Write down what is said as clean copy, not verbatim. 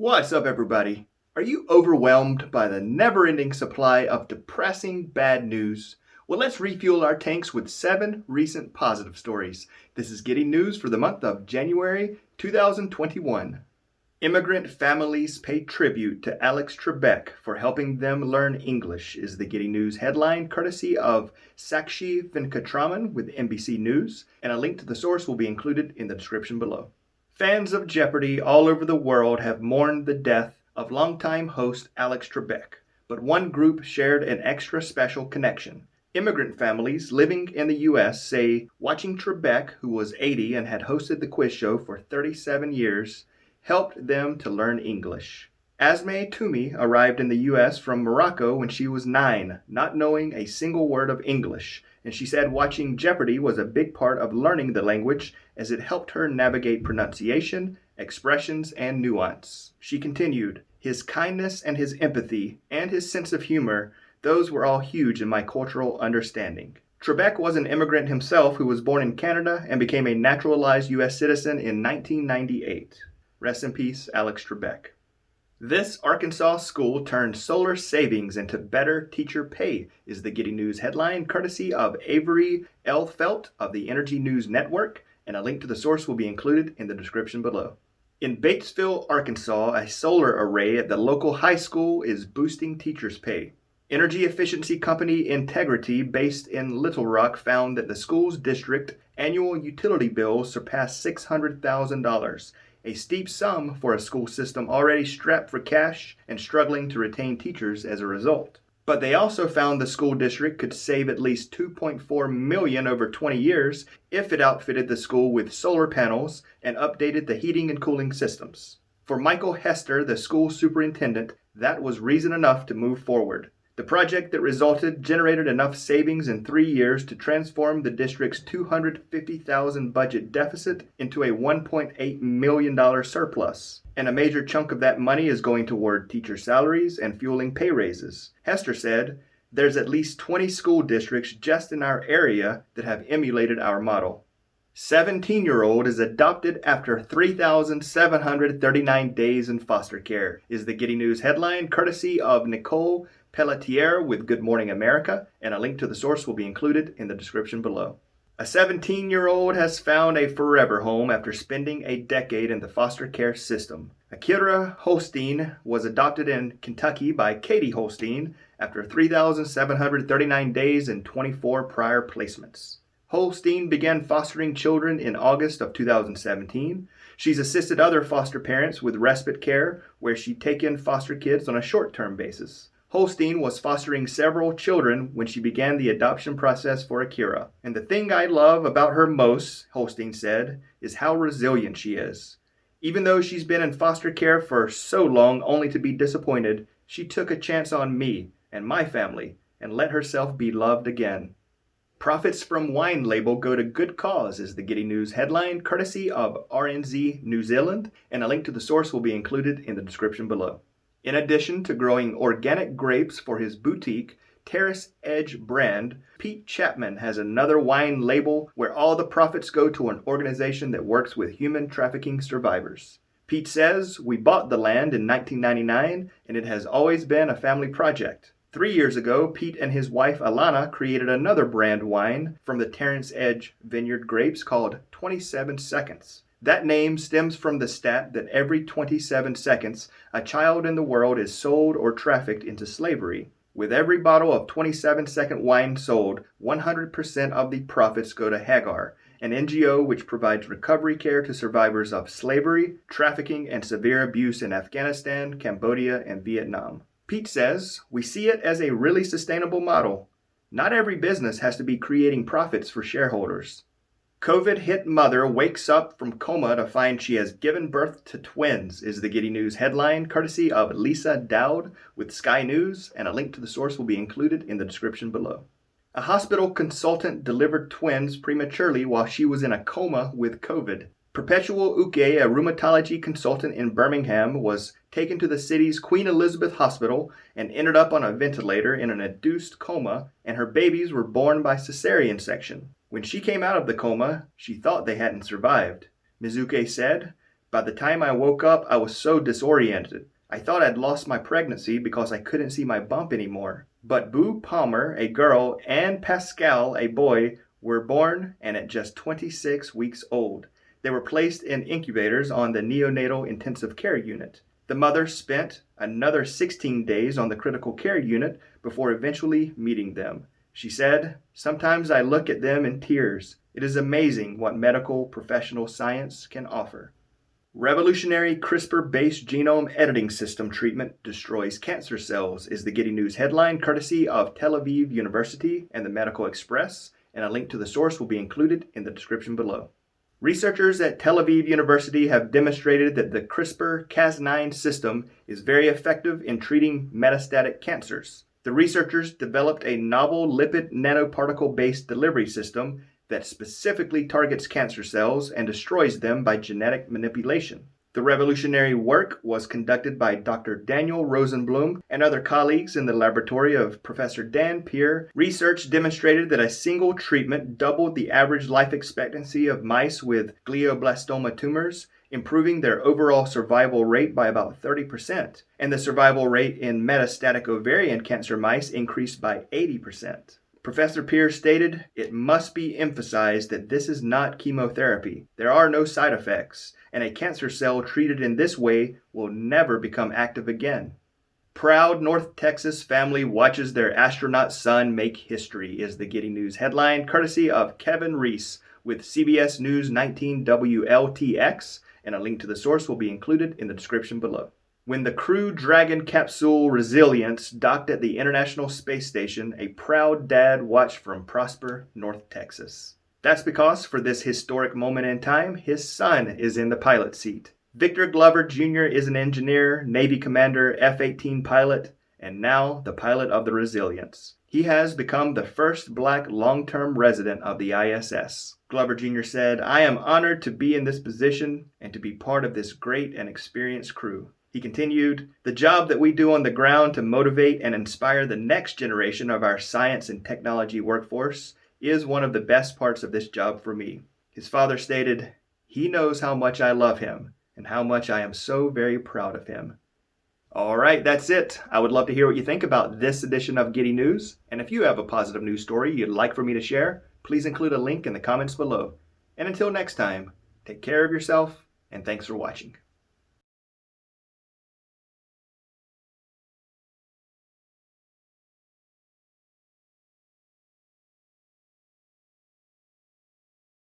What's up, everybody? Are you overwhelmed by the never-ending supply of depressing bad news? Well, let's refuel our tanks with 7 recent positive stories. This is Getting News for the month of January 2021. Immigrant families pay tribute to Alex Trebek for helping them learn English is the Getting News headline, courtesy of Sakshi Venkatraman with NBC News, and a link to the source will be included in the description below. Fans of Jeopardy all over the world have mourned the death of longtime host Alex Trebek, but one group shared an extra special connection. Immigrant families living in the U.S. say watching Trebek, who was 80 and had hosted the quiz show for 37 years, helped them to learn English. Asmay Toumi arrived in the U.S. from Morocco when she was 9, not knowing a single word of English, and she said watching Jeopardy was a big part of learning the language as it helped her navigate pronunciation, expressions, and nuance. She continued, "His kindness and his empathy and his sense of humor, those were all huge in my cultural understanding." Trebek was an immigrant himself who was born in Canada and became a naturalized U.S. citizen in 1998. Rest in peace, Alex Trebek. This Arkansas school turned solar savings into better teacher pay is the Getting News headline, courtesy of Avery L. Felt of the Energy News Network, and a link to the source will be included in the description below. In Batesville, Arkansas, a solar array at the local high school is boosting teachers' pay. Energy efficiency company Integrity, based in Little Rock, found that the school's district annual utility bills surpassed $600,000. A steep sum for a school system already strapped for cash and struggling to retain teachers as a result. But they also found the school district could save at least $2.4 million over 20 years if it outfitted the school with solar panels and updated the heating and cooling systems. For Michael Hester, the school superintendent, that was reason enough to move forward. The project that resulted generated enough savings in 3 years to transform the district's $250,000 budget deficit into a $1.8 million surplus. And a major chunk of that money is going toward teacher salaries and fueling pay raises. Hester said, "There's at least 20 school districts just in our area that have emulated our model." 17-year-old is adopted after 3,739 days in foster care is the Getting News headline, courtesy of Nicole Pelletier with Good Morning America, and a link to the source will be included in the description below. A 17-year-old has found a forever home after spending a decade in the foster care system. Akira Holstein was adopted in Kentucky by Katie Holstein after 3,739 days and 24 prior placements. Holstein began fostering children in August of 2017. She's assisted other foster parents with respite care, where she'd take in foster kids on a short-term basis. Holstein was fostering several children when she began the adoption process for Akira. "And the thing I love about her most," Holstein said, "is how resilient she is. Even though she's been in foster care for so long only to be disappointed, she took a chance on me and my family and let herself be loved again." Profits from wine label go to good cause is the Getting News headline, courtesy of RNZ New Zealand, and a link to the source will be included in the description below. In addition to growing organic grapes for his boutique, Terrace Edge brand, Pete Chapman has another wine label where all the profits go to an organization that works with human trafficking survivors. Pete says, "We bought the land in 1999 and it has always been a family project." 3 years ago, Pete and his wife Alana created another brand wine from the Terrace Edge vineyard grapes called 27 Seconds. That name stems from the stat that every 27 seconds, a child in the world is sold or trafficked into slavery. With every bottle of 27-second wine sold, 100% of the profits go to Hagar, an NGO which provides recovery care to survivors of slavery, trafficking, and severe abuse in Afghanistan, Cambodia, and Vietnam. Pete says, "We see it as a really sustainable model. Not every business has to be creating profits for shareholders." COVID-hit mother wakes up from coma to find she has given birth to twins is the Getting News headline, courtesy of Lisa Dowd with Sky News, and a link to the source will be included in the description below. A hospital consultant delivered twins prematurely while she was in a coma with COVID. Perpetual Uke, a rheumatology consultant in Birmingham, was taken to the city's Queen Elizabeth Hospital and ended up on a ventilator in an induced coma, and her babies were born by cesarean section. When she came out of the coma, she thought they hadn't survived. Mizuke said, By the time I woke up, I was so disoriented. I thought I'd lost my pregnancy because I couldn't see my bump anymore. But Boo Palmer, a girl, and Pascal, a boy, were born and at just 26 weeks old. They were placed in incubators on the neonatal intensive care unit. The mother spent another 16 days on the critical care unit before eventually meeting them. She said, "Sometimes I look at them in tears. It is amazing what medical professional science can offer." Revolutionary CRISPR-based genome editing system treatment destroys cancer cells is the Getty News headline, courtesy of Tel Aviv University and the Medical Express, and a link to the source will be included in the description below. Researchers at Tel Aviv University have demonstrated that the CRISPR-Cas9 system is very effective in treating metastatic cancers. The researchers developed a novel lipid nanoparticle-based delivery system that specifically targets cancer cells and destroys them by genetic manipulation. The revolutionary work was conducted by Dr. Daniel Rosenblum and other colleagues in the laboratory of Professor Dan Peer. Research demonstrated that a single treatment doubled the average life expectancy of mice with glioblastoma tumors, improving their overall survival rate by about 30%, and the survival rate in metastatic ovarian cancer mice increased by 80%. Professor Peer stated, "It must be emphasized that this is not chemotherapy. There are no side effects, and a cancer cell treated in this way will never become active again." Proud North Texas family watches their astronaut son make history is the Getty News headline, courtesy of Kevin Reese with CBS News 19 WLTX, and a link to the source will be included in the description below. When the Crew Dragon capsule Resilience docked at the International Space Station, a proud dad watched from Prosper, North Texas. That's because for this historic moment in time, his son is in the pilot seat. Victor Glover Jr. is an engineer, Navy commander, F-18 pilot, and now the pilot of the Resilience. He has become the first black long-term resident of the ISS. Glover Jr. said, "I am honored to be in this position and to be part of this great and experienced crew." He continued, "The job that we do on the ground to motivate and inspire the next generation of our science and technology workforce is one of the best parts of this job for me." His father stated, "He knows how much I love him and how much I am so very proud of him." All right, that's it. I would love to hear what you think about this edition of Getty News. And if you have a positive news story you'd like for me to share, please include a link in the comments below. And until next time, take care of yourself, and thanks for watching.